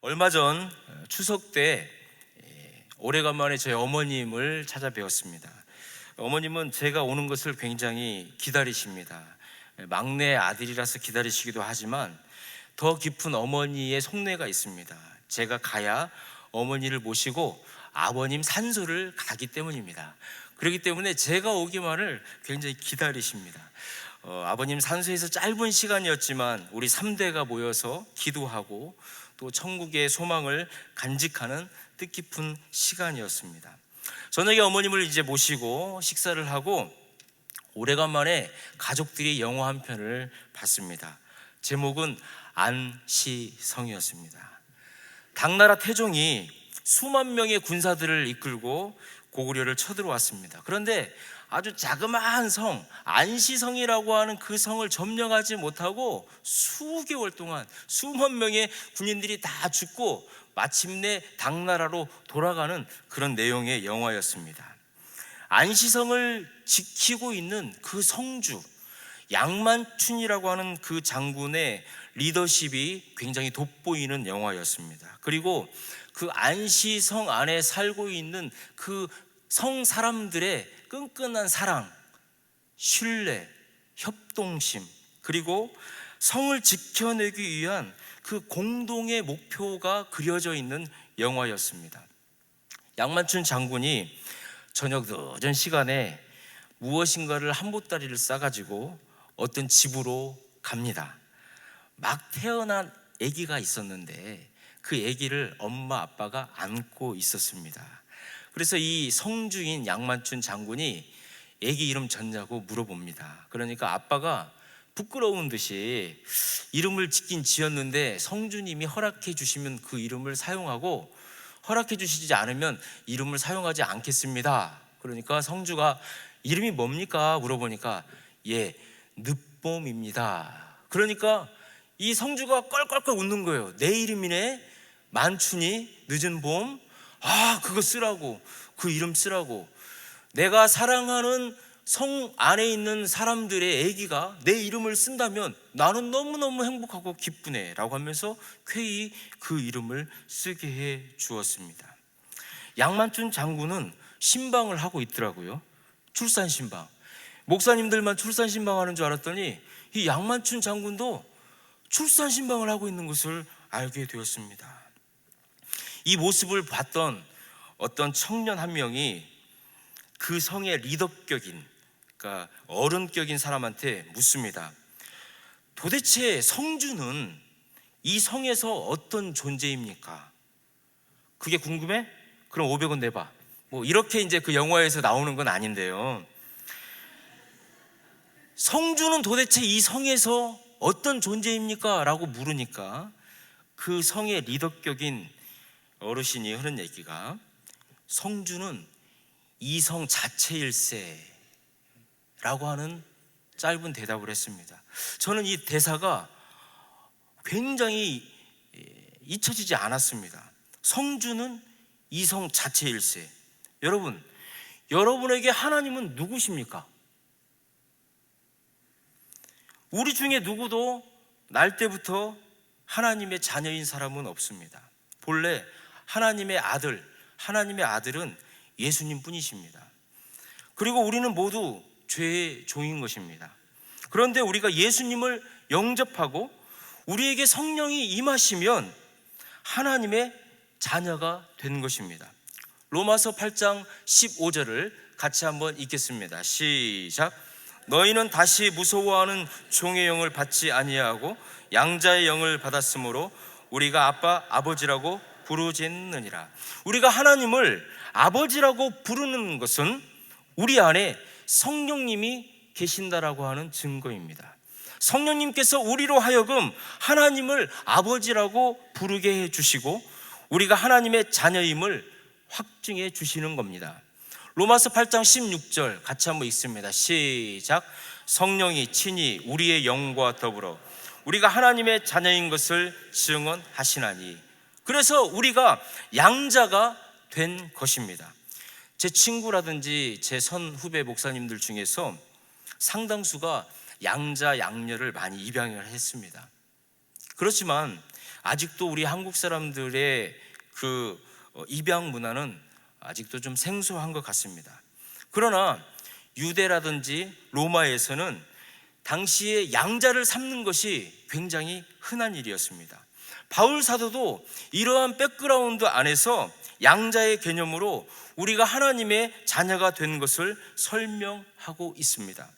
얼마 전 추석 때 오래간만에 저희 어머님을 찾아뵈었습니다. 어머님은 제가 오는 것을 굉장히 기다리십니다. 막내 아들이라서 기다리시기도 하지만 더 깊은 어머니의 속내가 있습니다. 제가 가야 어머니를 모시고 아버님 산소를 가기 때문입니다. 그렇기 때문에 제가 오기만을 굉장히 기다리십니다. 아버님 산소에서 짧은 시간이었지만 우리 3대가 모여서 기도하고 또 천국의 소망을 간직하는 뜻깊은 시간이었습니다. 저녁에 어머님을 이제 모시고 식사를 하고 오래간만에 가족들이 영화 한 편을 봤습니다. 제목은 안시성이었습니다. 당나라 태종이 수만 명의 군사들을 이끌고 고구려를 쳐들어왔습니다. 그런데 아주 자그마한 성 안시성이라고 하는 그 성을 점령하지 못하고 수개월 동안 수만 명의 군인들이 다 죽고 마침내 당나라로 돌아가는 그런 내용의 영화였습니다. 안시성을 지키고 있는 그 성주 양만춘이라고 하는 그 장군의 리더십이 굉장히 돋보이는 영화였습니다. 그리고 그 안시성 안에 살고 있는 그 성 사람들의 끈끈한 사랑, 신뢰, 협동심, 그리고 성을 지켜내기 위한 그 공동의 목표가 그려져 있는 영화였습니다. 양만춘 장군이 저녁 늦은 시간에 무엇인가를 한 보따리를 싸가지고 어떤 집으로 갑니다. 막 태어난 아기가 있었는데 그 아기를 엄마 아빠가 안고 있었습니다. 그래서 이 성주인 양만춘 장군이 아기 이름 졌냐고 물어봅니다. 그러니까 아빠가 부끄러운 듯이 이름을 짓긴 지었는데 성주님이 허락해 주시면 그 이름을 사용하고 허락해 주시지 않으면 이름을 사용하지 않겠습니다. 그러니까 성주가 이름이 뭡니까? 물어보니까 늦봄입니다. 그러니까 이 성주가 껄껄껄 웃는 거예요. 내 이름이네, 만춘이, 늦은 봄. 그거 쓰라고, 그 이름 쓰라고. 내가 사랑하는 성 안에 있는 사람들의 아기가 내 이름을 쓴다면 나는 너무너무 행복하고 기쁘네 라고 하면서 쾌히 그 이름을 쓰게 해 주었습니다. 양만춘 장군은 신방을 하고 있더라고요. 출산 신방. 목사님들만 출산 신방하는 줄 알았더니 이 양만춘 장군도 출산 신방을 하고 있는 것을 알게 되었습니다. 이 모습을 봤던 어떤 청년 한 명이 그 성의 리더격인, 그러니까 어른격인 사람한테 묻습니다. 도대체 성주는 이 성에서 어떤 존재입니까? 그게 궁금해? 그럼 500원 내봐. 이렇게 이제 그 영화에서 나오는 건 아닌데요. 성주는 도대체 이 성에서 어떤 존재입니까? 라고 물으니까 그 성의 리더격인 어르신이 하는 얘기가 성주는 이 성 자체일세 라고 하는 짧은 대답을 했습니다. 저는 이 대사가 굉장히 잊혀지지 않았습니다. 성주는 이 성 자체일세. 여러분, 여러분에게 하나님은 누구십니까? 우리 중에 누구도 날 때부터 하나님의 자녀인 사람은 없습니다. 본래 하나님의 아들은 예수님 뿐이십니다. 그리고 우리는 모두 죄의 종인 것입니다. 그런데 우리가 예수님을 영접하고 우리에게 성령이 임하시면 하나님의 자녀가 된 것입니다. 로마서 8장 15절을 같이 한번 읽겠습니다. 시작. 너희는 다시 무서워하는 종의 영을 받지 아니하고 양자의 영을 받았으므로 우리가 아빠 아버지라고 부르짖느니라. 우리가 하나님을 아버지라고 부르는 것은 우리 안에 성령님이 계신다라고 하는 증거입니다. 성령님께서 우리로 하여금 하나님을 아버지라고 부르게 해주시고 우리가 하나님의 자녀임을 확증해 주시는 겁니다. 로마서 8장 16절 같이 한번 읽습니다. 시작. 성령이 친히 우리의 영과 더불어 우리가 하나님의 자녀인 것을 증언하시나니. 그래서 우리가 양자가 된 것입니다. 제 친구라든지 제 선 후배 목사님들 중에서 상당수가 양자 양녀를 많이 입양을 했습니다. 그렇지만 아직도 우리 한국 사람들의 그 입양 문화는 아직도 좀 생소한 것 같습니다. 그러나 유대라든지 로마에서는 당시에 양자를 삼는 것이 굉장히 흔한 일이었습니다. 바울 사도도 이러한 백그라운드 안에서 양자의 개념으로 우리가 하나님의 자녀가 된 것을 설명하고 있습니다.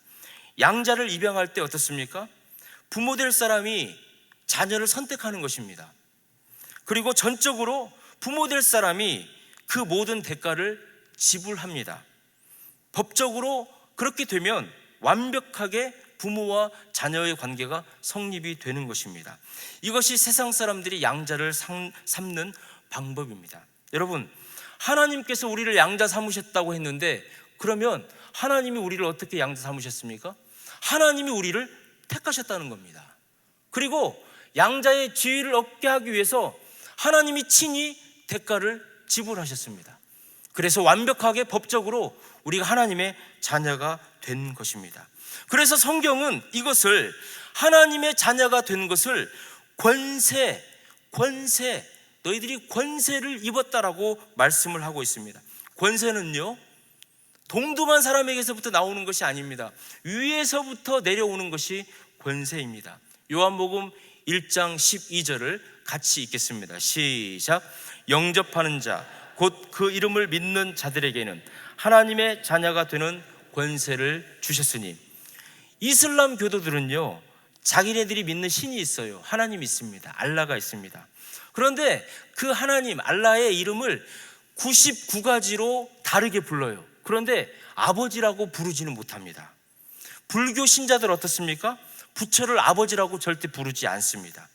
양자를 입양할 때 어떻습니까? 부모 될 사람이 자녀를 선택하는 것입니다. 그리고 전적으로 부모 될 사람이 그 모든 대가를 지불합니다. 법적으로 그렇게 되면 완벽하게 부모와 자녀의 관계가 성립이 되는 것입니다. 이것이 세상 사람들이 양자를 삼는 방법입니다. 여러분, 하나님께서 우리를 양자 삼으셨다고 했는데, 그러면 하나님이 우리를 어떻게 양자 삼으셨습니까? 하나님이 우리를 택하셨다는 겁니다. 그리고 양자의 지위를 얻게 하기 위해서 하나님이 친히 대가를 지불하셨습니다. 그래서 완벽하게 법적으로 우리가 하나님의 자녀가 된 것입니다. 그래서 성경은 이것을, 하나님의 자녀가 된 것을 권세, 너희들이 권세를 입었다라고 말씀을 하고 있습니다. 권세는요, 동등한 사람에게서부터 나오는 것이 아닙니다. 위에서부터 내려오는 것이 권세입니다. 요한복음 1장 12절을 같이 읽겠습니다. 시작. 영접하는 자, 곧 그 이름을 믿는 자들에게는 하나님의 자녀가 되는 권세를 주셨으니. 이슬람 교도들은요, 자기네들이 믿는 신이 있어요. 하나님이 있습니다. 알라가 있습니다. 그런데 그 하나님 알라의 이름을 99가지로 다르게 불러요. 그런데 아버지라고 부르지는 못합니다. 불교 신자들 어떻습니까? 부처를 아버지라고 절대 부르지 않습니다.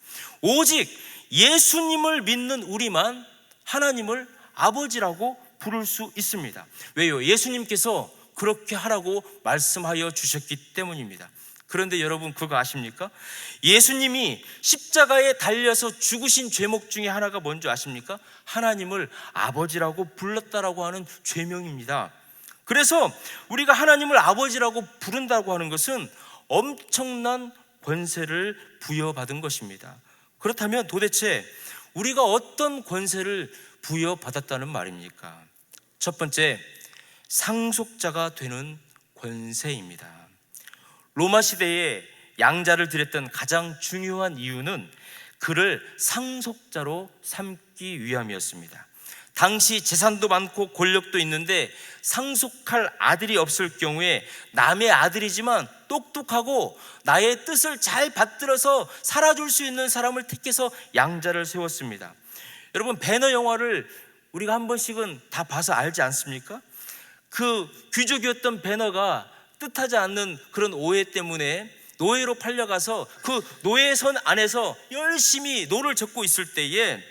오직 예수님을 믿는 우리만 하나님을 아버지라고 부를 수 있습니다. 왜요? 예수님께서 그렇게 하라고 말씀하여 주셨기 때문입니다. 그런데 여러분, 그거 아십니까? 예수님이 십자가에 달려서 죽으신 죄목 중에 하나가 뭔지 아십니까? 하나님을 아버지라고 불렀다라고 하는 죄명입니다. 그래서 우리가 하나님을 아버지라고 부른다고 하는 것은 엄청난 권세를 부여받은 것입니다. 그렇다면 도대체 우리가 어떤 권세를 부여받았다는 말입니까? 첫 번째, 상속자가 되는 권세입니다. 로마 시대에 양자를 드렸던 가장 중요한 이유는 그를 상속자로 삼기 위함이었습니다. 당시 재산도 많고 권력도 있는데 상속할 아들이 없을 경우에 남의 아들이지만 똑똑하고 나의 뜻을 잘 받들어서 살아줄 수 있는 사람을 택해서 양자를 세웠습니다. 여러분, 배너 영화를 우리가 한 번씩은 다 봐서 알지 않습니까? 그 귀족이었던 배너가 뜻하지 않는 그런 오해 때문에 노예로 팔려가서 그 노예선 안에서 열심히 노를 젓고 있을 때에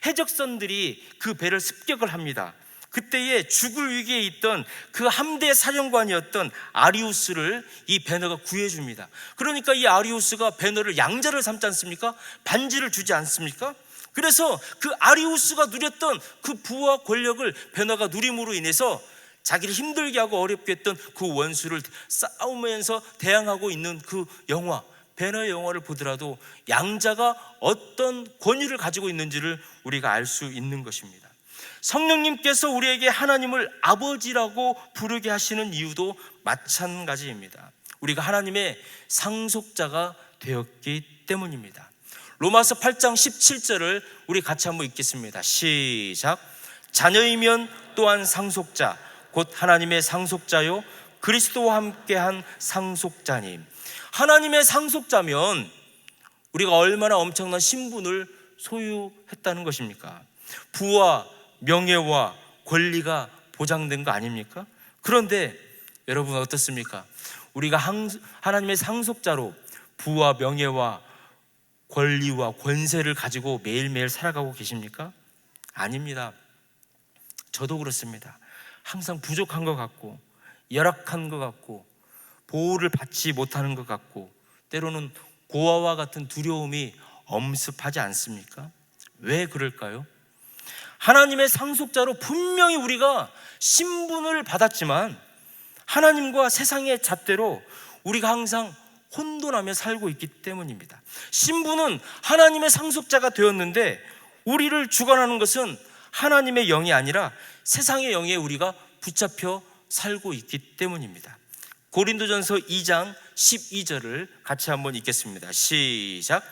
해적선들이 그 배를 습격을 합니다. 그때에 죽을 위기에 있던 그 함대 사령관이었던 아리우스를 이 배너가 구해줍니다. 그러니까 이 아리우스가 배너를 양자를 삼지 않습니까? 반지를 주지 않습니까? 그래서 그 아리우스가 누렸던 그 부와 권력을 배너가 누림으로 인해서 자기를 힘들게 하고 어렵게 했던 그 원수를 싸우면서 대항하고 있는 그 영화, 배너의 영화를 보더라도 양자가 어떤 권위를 가지고 있는지를 우리가 알 수 있는 것입니다. 성령님께서 우리에게 하나님을 아버지라고 부르게 하시는 이유도 마찬가지입니다. 우리가 하나님의 상속자가 되었기 때문입니다. 로마서 8장 17절을 우리 같이 한번 읽겠습니다. 시작. 자녀이면 또한 상속자, 곧 하나님의 상속자요 그리스도와 함께한 상속자님. 하나님의 상속자면 우리가 얼마나 엄청난 신분을 소유했다는 것입니까? 부와 명예와 권리가 보장된 거 아닙니까? 그런데 여러분 어떻습니까? 우리가 하나님의 상속자로 부와 명예와 권리와 권세를 가지고 매일매일 살아가고 계십니까? 아닙니다. 저도 그렇습니다. 항상 부족한 것 같고 열악한 것 같고 보호를 받지 못하는 것 같고 때로는 고아와 같은 두려움이 엄습하지 않습니까? 왜 그럴까요? 하나님의 상속자로 분명히 우리가 신분을 받았지만 하나님과 세상의 잣대로 우리가 항상 혼돈하며 살고 있기 때문입니다. 신부는 하나님의 상속자가 되었는데 우리를 주관하는 것은 하나님의 영이 아니라 세상의 영에 우리가 붙잡혀 살고 있기 때문입니다. 고린도전서 2장 12절을 같이 한번 읽겠습니다. 시작.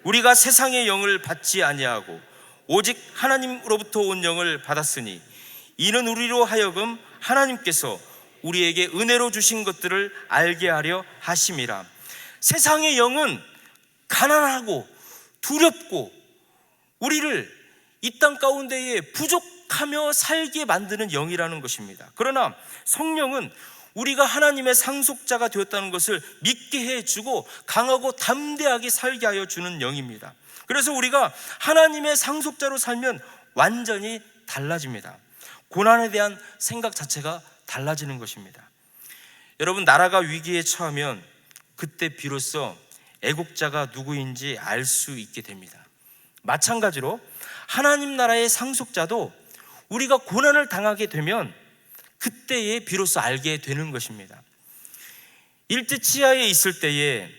우리가 세상의 영을 받지 아니하고 오직 하나님으로부터 온 영을 받았으니 이는 우리로 하여금 하나님께서 우리에게 은혜로 주신 것들을 알게 하려 하심이라. 세상의 영은 가난하고 두렵고 우리를 이 땅 가운데에 부족하며 살게 만드는 영이라는 것입니다. 그러나 성령은 우리가 하나님의 상속자가 되었다는 것을 믿게 해주고 강하고 담대하게 살게 하여 주는 영입니다. 그래서 우리가 하나님의 상속자로 살면 완전히 달라집니다. 고난에 대한 생각 자체가 달라지는 것입니다. 여러분, 나라가 위기에 처하면 그때 비로소 애국자가 누구인지 알 수 있게 됩니다. 마찬가지로 하나님 나라의 상속자도 우리가 고난을 당하게 되면 그때에 비로소 알게 되는 것입니다. 일제치하에 있을 때에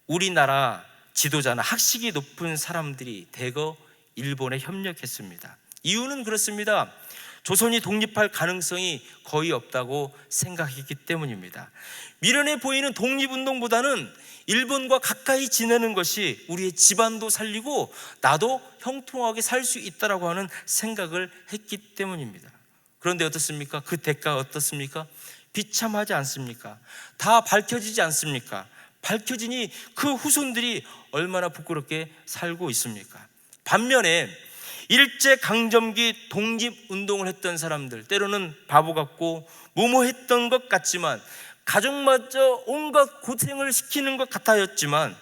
우리나라 지도자나 학식이 높은 사람들이 대거 일본에 협력했습니다. 이유는 그렇습니다. 조선이 독립할 가능성이 거의 없다고 생각했기 때문입니다. 미련해 보이는 독립운동보다는 일본과 가까이 지내는 것이 우리의 집안도 살리고 나도 형통하게 살 수 있다라고 하는 생각을 했기 때문입니다. 그런데 어떻습니까? 그 대가가 어떻습니까? 비참하지 않습니까? 다 밝혀지지 않습니까? 밝혀지니 그 후손들이 얼마나 부끄럽게 살고 있습니까? 반면에 일제강점기 독립운동을 했던 사람들, 때로는 바보 같고 무모했던 것 같지만 가족마저 온갖 고생을 시키는 것 같았지만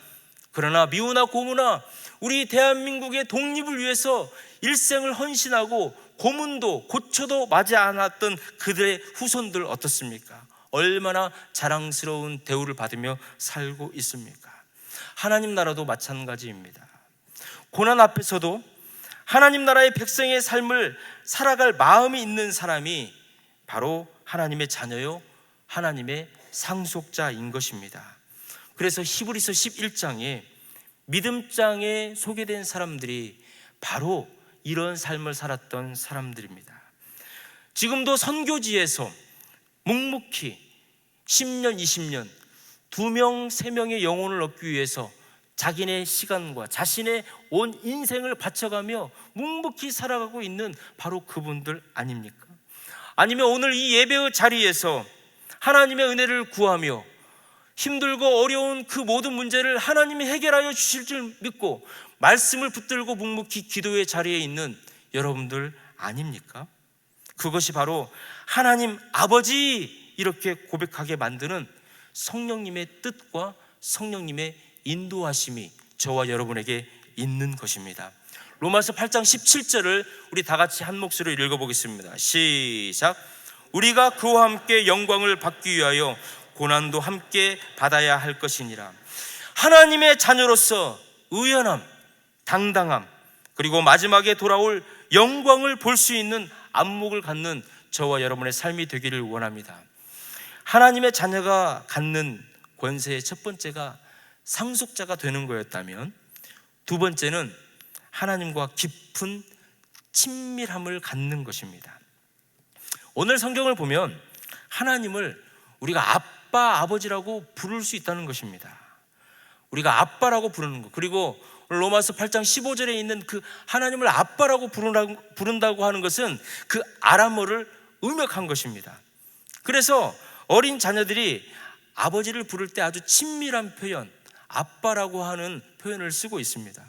그러나 미우나 고무나 우리 대한민국의 독립을 위해서 일생을 헌신하고 고문도 고초도 맞지 않았던 그들의 후손들 어떻습니까? 얼마나 자랑스러운 대우를 받으며 살고 있습니까? 하나님 나라도 마찬가지입니다. 고난 앞에서도 하나님 나라의 백성의 삶을 살아갈 마음이 있는 사람이 바로 하나님의 자녀요 하나님의 상속자인 것입니다. 그래서 히브리서 11장에 믿음장에 소개된 사람들이 바로 이런 삶을 살았던 사람들입니다. 지금도 선교지에서 묵묵히 10년, 20년 2명, 3명의 영혼을 얻기 위해서 자기네 시간과 자신의 온 인생을 바쳐가며 묵묵히 살아가고 있는 바로 그분들 아닙니까? 아니면 오늘 이 예배의 자리에서 하나님의 은혜를 구하며 힘들고 어려운 그 모든 문제를 하나님이 해결하여 주실 줄 믿고 말씀을 붙들고 묵묵히 기도의 자리에 있는 여러분들 아닙니까? 그것이 바로 하나님 아버지 이렇게 고백하게 만드는 성령님의 뜻과 성령님의 인도하심이 저와 여러분에게 있는 것입니다. 로마서 8장 17절을 우리 다 같이 한 목소리로 읽어보겠습니다. 시작. 우리가 그와 함께 영광을 받기 위하여 고난도 함께 받아야 할 것이니라. 하나님의 자녀로서 의연함, 당당함, 그리고 마지막에 돌아올 영광을 볼 수 있는 안목을 갖는 저와 여러분의 삶이 되기를 원합니다. 하나님의 자녀가 갖는 권세의 첫 번째가 상속자가 되는 거였다면 두 번째는 하나님과 깊은 친밀함을 갖는 것입니다. 오늘 성경을 보면 하나님을 우리가 아빠, 아버지라고 부를 수 있다는 것입니다. 우리가 아빠라고 부르는 것, 그리고 로마서 8장 15절에 있는 그 하나님을 아빠라고 부른다고 하는 것은 그 아람어를 음역한 것입니다. 그래서 어린 자녀들이 아버지를 부를 때 아주 친밀한 표현, 아빠라고 하는 표현을 쓰고 있습니다.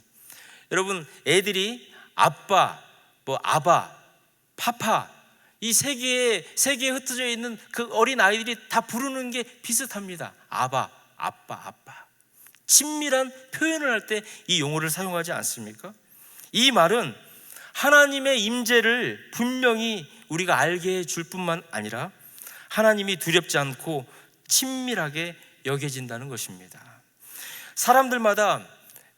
여러분, 애들이 아빠, 아바, 파파 이 세 개에 흩어져 있는 그 어린 아이들이 다 부르는 게 비슷합니다. 아바, 아빠, 아빠. 친밀한 표현을 할 때 이 용어를 사용하지 않습니까? 이 말은 하나님의 임재를 분명히 우리가 알게 해줄 뿐만 아니라 하나님이 두렵지 않고 친밀하게 여겨진다는 것입니다. 사람들마다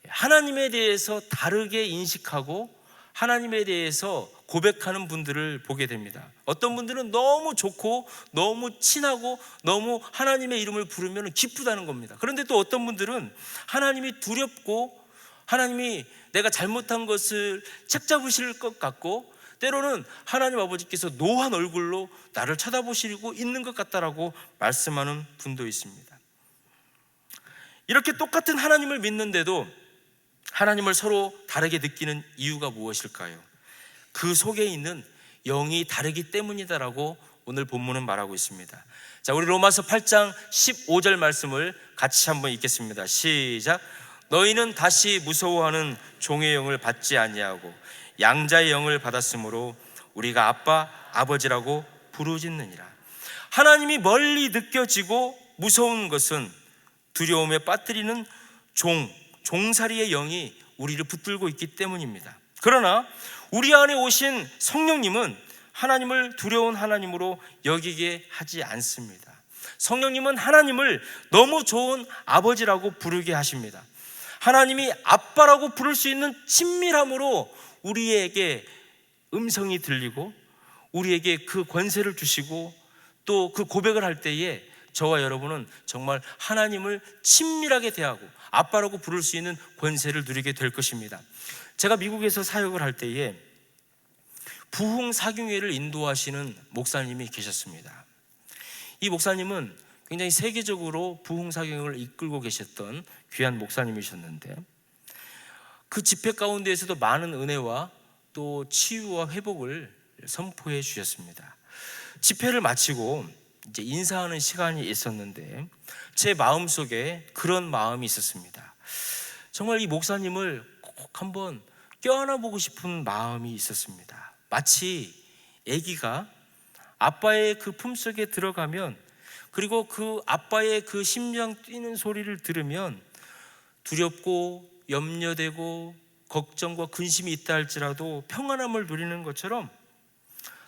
하나님에 대해서 다르게 인식하고 하나님에 대해서 고백하는 분들을 보게 됩니다. 어떤 분들은 너무 좋고 너무 친하고 너무 하나님의 이름을 부르면 기쁘다는 겁니다. 그런데 또 어떤 분들은 하나님이 두렵고 하나님이 내가 잘못한 것을 책잡으실 것 같고 때로는 하나님 아버지께서 노한 얼굴로 나를 쳐다보시고 있는 것 같다라고 말씀하는 분도 있습니다. 이렇게 똑같은 하나님을 믿는데도 하나님을 서로 다르게 느끼는 이유가 무엇일까요? 그 속에 있는 영이 다르기 때문이다라고 오늘 본문은 말하고 있습니다. 자, 우리 로마서 8장 15절 말씀을 같이 한번 읽겠습니다. 시작. 너희는 다시 무서워하는 종의 영을 받지 아니하고 양자의 영을 받았으므로 우리가 아빠, 아버지라고 부르짖느니라. 하나님이 멀리 느껴지고 무서운 것은 두려움에 빠뜨리는 종살이의 영이 우리를 붙들고 있기 때문입니다. 그러나 우리 안에 오신 성령님은 하나님을 두려운 하나님으로 여기게 하지 않습니다. 성령님은 하나님을 너무 좋은 아버지라고 부르게 하십니다. 하나님이 아빠라고 부를 수 있는 친밀함으로 우리에게 음성이 들리고 우리에게 그 권세를 주시고 또 그 고백을 할 때에 저와 여러분은 정말 하나님을 친밀하게 대하고 아빠라고 부를 수 있는 권세를 누리게 될 것입니다. 제가 미국에서 사역을 할 때에 부흥 사경회를 인도하시는 목사님이 계셨습니다. 이 목사님은 굉장히 세계적으로 부흥 사경을 이끌고 계셨던 귀한 목사님이셨는데 그 집회 가운데에서도 많은 은혜와 또 치유와 회복을 선포해 주셨습니다. 집회를 마치고 이제 인사하는 시간이 있었는데 제 마음속에 그런 마음이 있었습니다. 정말 이 목사님을 꼭 한번 껴안아 보고 싶은 마음이 있었습니다. 마치 아기가 아빠의 그 품속에 들어가면 그리고 그 아빠의 그 심장 뛰는 소리를 들으면 두렵고 염려되고 걱정과 근심이 있다 할지라도 평안함을 누리는 것처럼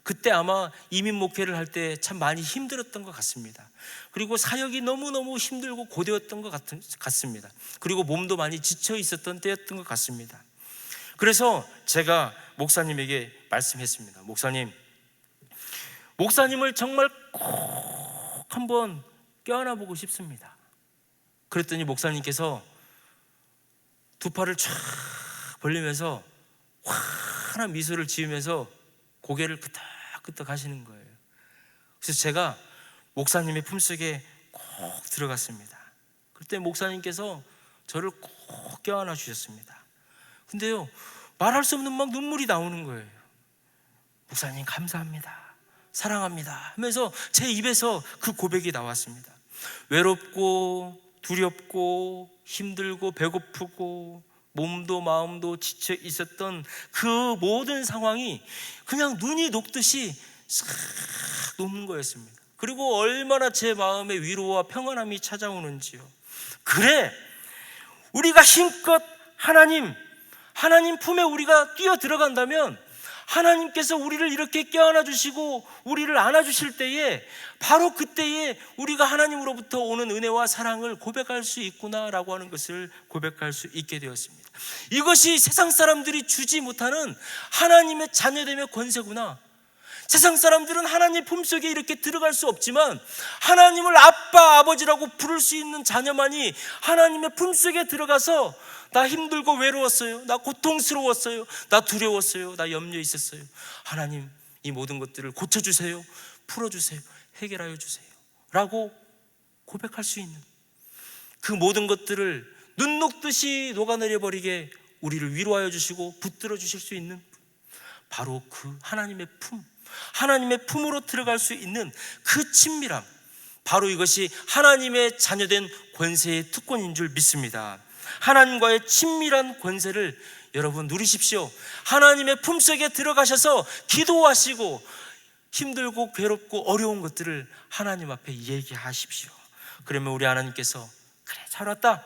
그때 아마 이민 목회를 할 때 참 많이 힘들었던 것 같습니다. 그리고 사역이 너무너무 힘들고 고되었던 것 같습니다. 그리고 몸도 많이 지쳐 있었던 때였던 것 같습니다. 그래서 제가 목사님에게 말씀했습니다. 목사님을 정말 꼭 한번 껴안아 보고 싶습니다. 그랬더니 목사님께서 두 팔을 쫙 벌리면서 환한 미소를 지으면서 고개를 끄덕끄덕 하시는 거예요. 그래서 제가 목사님의 품속에 꼭 들어갔습니다. 그때 목사님께서 저를 꼭 껴안아 주셨습니다. 근데요, 말할 수 없는 막 눈물이 나오는 거예요. 목사님 감사합니다, 사랑합니다 하면서 제 입에서 그 고백이 나왔습니다. 외롭고 두렵고 힘들고 배고프고 몸도 마음도 지쳐 있었던 그 모든 상황이 그냥 눈이 녹듯이 싹 녹는 거였습니다. 그리고 얼마나 제 마음에 위로와 평안함이 찾아오는지요. 그래, 우리가 힘껏 하나님 품에 우리가 뛰어 들어간다면 하나님께서 우리를 이렇게 껴안아 주시고 우리를 안아주실 때에 바로 그때에 우리가 하나님으로부터 오는 은혜와 사랑을 고백할 수 있구나라고 하는 것을 고백할 수 있게 되었습니다. 이것이 세상 사람들이 주지 못하는 하나님의 자녀됨의 권세구나. 세상 사람들은 하나님 품속에 이렇게 들어갈 수 없지만 하나님을 아빠, 아버지라고 부를 수 있는 자녀만이 하나님의 품속에 들어가서 나 힘들고 외로웠어요, 나 고통스러웠어요, 나 두려웠어요, 나 염려 있었어요, 하나님 이 모든 것들을 고쳐주세요, 풀어주세요, 해결하여 주세요 라고 고백할 수 있는 그 모든 것들을 눈 녹듯이 녹아내려버리게 우리를 위로하여 주시고 붙들어 주실 수 있는 바로 그 하나님의 품으로 들어갈 수 있는 그 친밀함, 바로 이것이 하나님의 자녀된 권세의 특권인 줄 믿습니다. 하나님과의 친밀한 권세를 여러분 누리십시오. 하나님의 품속에 들어가셔서 기도하시고 힘들고 괴롭고 어려운 것들을 하나님 앞에 얘기하십시오. 그러면 우리 하나님께서 그래 잘 왔다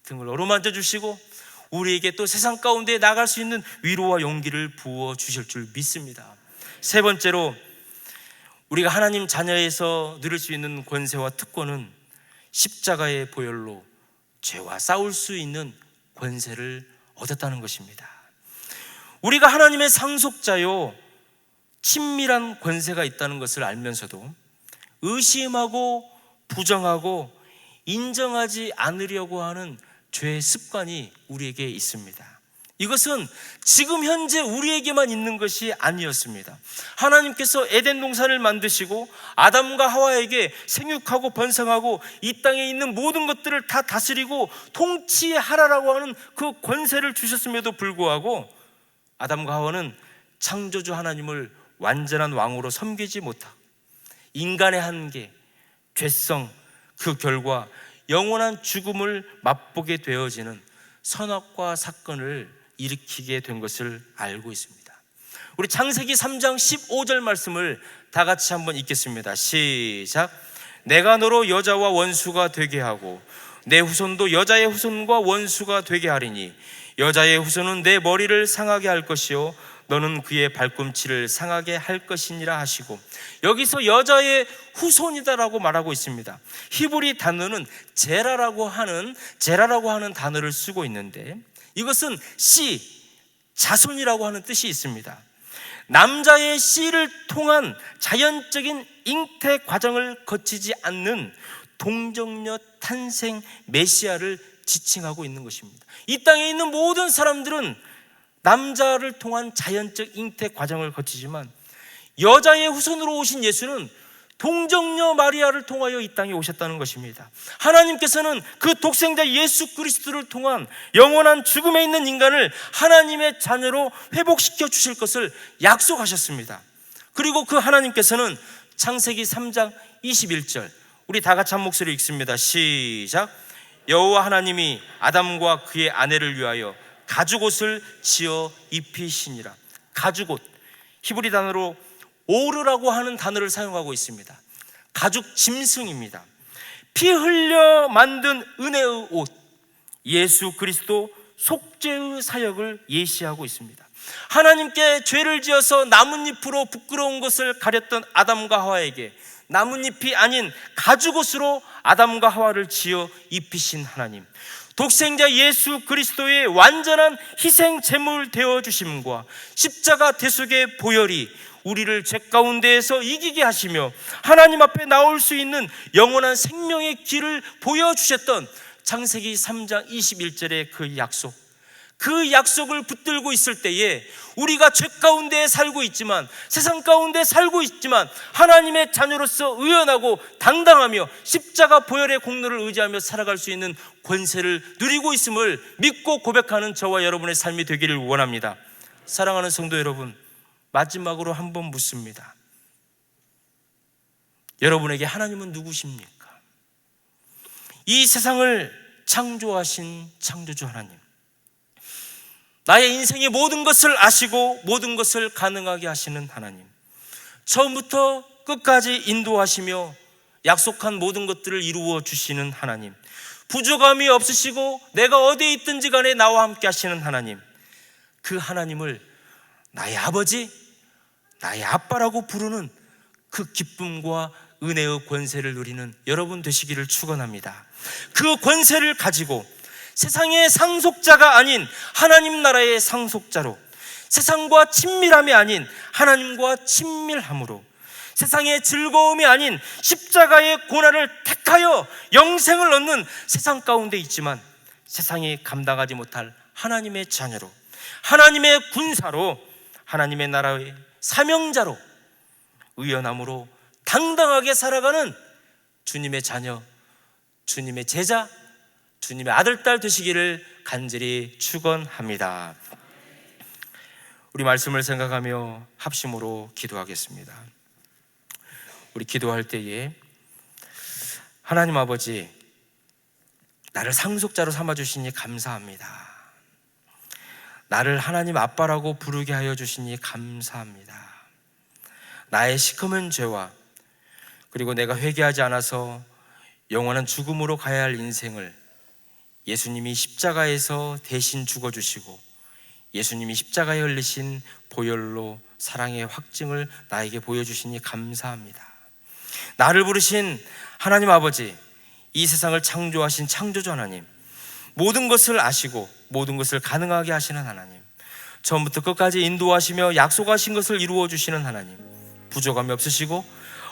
등을 어루만져 주시고 우리에게 또 세상 가운데 나갈 수 있는 위로와 용기를 부어 주실 줄 믿습니다. 세 번째로 우리가 하나님 자녀에서 누릴 수 있는 권세와 특권은 십자가의 보혈로 죄와 싸울 수 있는 권세를 얻었다는 것입니다. 우리가 하나님의 상속자요 친밀한 권세가 있다는 것을 알면서도 의심하고 부정하고 인정하지 않으려고 하는 죄의 습관이 우리에게 있습니다. 이것은 지금 현재 우리에게만 있는 것이 아니었습니다. 하나님께서 에덴 동산을 만드시고 아담과 하와에게 생육하고 번성하고 이 땅에 있는 모든 것들을 다 다스리고 통치하라라고 하는 그 권세를 주셨음에도 불구하고 아담과 하와는 창조주 하나님을 완전한 왕으로 섬기지 못하고 인간의 한계, 죄성, 그 결과 영원한 죽음을 맛보게 되어지는 선악과 사건을 일으키게 된 것을 알고 있습니다. 우리 창세기 3장 15절 말씀을 다 같이 한번 읽겠습니다. 시작. 내가 너로 여자와 원수가 되게 하고 내 후손도 여자의 후손과 원수가 되게 하리니 여자의 후손은 내 머리를 상하게 할 것이요 너는 그의 발꿈치를 상하게 할 것이니라 하시고, 여기서 여자의 후손이다라고 말하고 있습니다. 히브리 단어는 제라라고 하는 단어를 쓰고 있는데 이것은 씨, 자손이라고 하는 뜻이 있습니다. 남자의 씨를 통한 자연적인 잉태 과정을 거치지 않는 동정녀 탄생 메시아를 지칭하고 있는 것입니다. 이 땅에 있는 모든 사람들은 남자를 통한 자연적 잉태 과정을 거치지만 여자의 후손으로 오신 예수는 동정녀 마리아를 통하여 이 땅에 오셨다는 것입니다. 하나님께서는 그 독생자 예수 그리스도를 통한 영원한 죽음에 있는 인간을 하나님의 자녀로 회복시켜 주실 것을 약속하셨습니다. 그리고 그 하나님께서는 창세기 3장 21절 우리 다 같이 한 목소리 읽습니다. 시작. 여호와 하나님이 아담과 그의 아내를 위하여 가죽옷을 지어 입히시니라. 가죽옷, 히브리 단어로 오르라고 하는 단어를 사용하고 있습니다. 가죽 짐승입니다. 피 흘려 만든 은혜의 옷, 예수 그리스도 속죄의 사역을 예시하고 있습니다. 하나님께 죄를 지어서 나뭇잎으로 부끄러운 것을 가렸던 아담과 하와에게 나뭇잎이 아닌 가죽옷으로 아담과 하와를 지어 입히신 하나님, 독생자 예수 그리스도의 완전한 희생 제물 되어 주심과 십자가 대속의 보혈이 우리를 죄 가운데에서 이기게 하시며 하나님 앞에 나올 수 있는 영원한 생명의 길을 보여주셨던 창세기 3장 21절의 그 약속, 그 약속을 붙들고 있을 때에 우리가 죄 가운데 살고 있지만, 세상 가운데 살고 있지만 하나님의 자녀로서 의연하고 당당하며 십자가 보혈의 공로를 의지하며 살아갈 수 있는 권세를 누리고 있음을 믿고 고백하는 저와 여러분의 삶이 되기를 원합니다. 사랑하는 성도 여러분, 마지막으로 한번 묻습니다. 여러분에게 하나님은 누구십니까? 이 세상을 창조하신 창조주 하나님, 나의 인생의 모든 것을 아시고 모든 것을 가능하게 하시는 하나님, 처음부터 끝까지 인도하시며 약속한 모든 것들을 이루어 주시는 하나님, 부족함이 없으시고 내가 어디에 있든지 간에 나와 함께 하시는 하나님, 그 하나님을 나의 아버지, 나의 아빠라고 부르는 그 기쁨과 은혜의 권세를 누리는 여러분 되시기를 축원합니다. 그 권세를 가지고 세상의 상속자가 아닌 하나님 나라의 상속자로, 세상과 친밀함이 아닌 하나님과 친밀함으로, 세상의 즐거움이 아닌 십자가의 고난을 택하여 영생을 얻는 세상 가운데 있지만 세상이 감당하지 못할 하나님의 자녀로, 하나님의 군사로, 하나님의 나라의 사명자로, 의연함으로 당당하게 살아가는 주님의 자녀, 주님의 제자, 주님의 아들, 딸 되시기를 간절히 축원합니다. 우리 말씀을 생각하며 합심으로 기도하겠습니다. 우리 기도할 때에 하나님 아버지, 나를 상속자로 삼아주시니 감사합니다. 나를 하나님 아빠라고 부르게 하여 주시니 감사합니다. 나의 시커먼 죄와 그리고 내가 회개하지 않아서 영원한 죽음으로 가야 할 인생을 예수님이 십자가에서 대신 죽어주시고 예수님이 십자가에 흘리신 보혈로 사랑의 확증을 나에게 보여주시니 감사합니다. 나를 부르신 하나님 아버지, 이 세상을 창조하신 창조주 하나님, 모든 것을 아시고 모든 것을 가능하게 하시는 하나님, 처음부터 끝까지 인도하시며 약속하신 것을 이루어 주시는 하나님, 부족함이 없으시고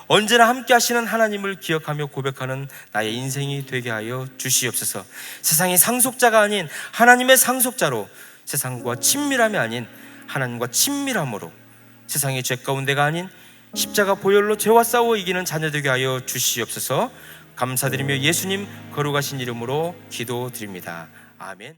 언제나 함께 하시는 하나님을 기억하며 고백하는 나의 인생이 되게 하여 주시옵소서. 세상의 상속자가 아닌 하나님의 상속자로, 세상과 친밀함이 아닌 하나님과 친밀함으로, 세상의 죄 가운데가 아닌 십자가 보혈로 죄와 싸워 이기는 자녀 되게 하여 주시옵소서. 감사드리며 예수님 거룩하신 이름으로 기도드립니다. 아멘.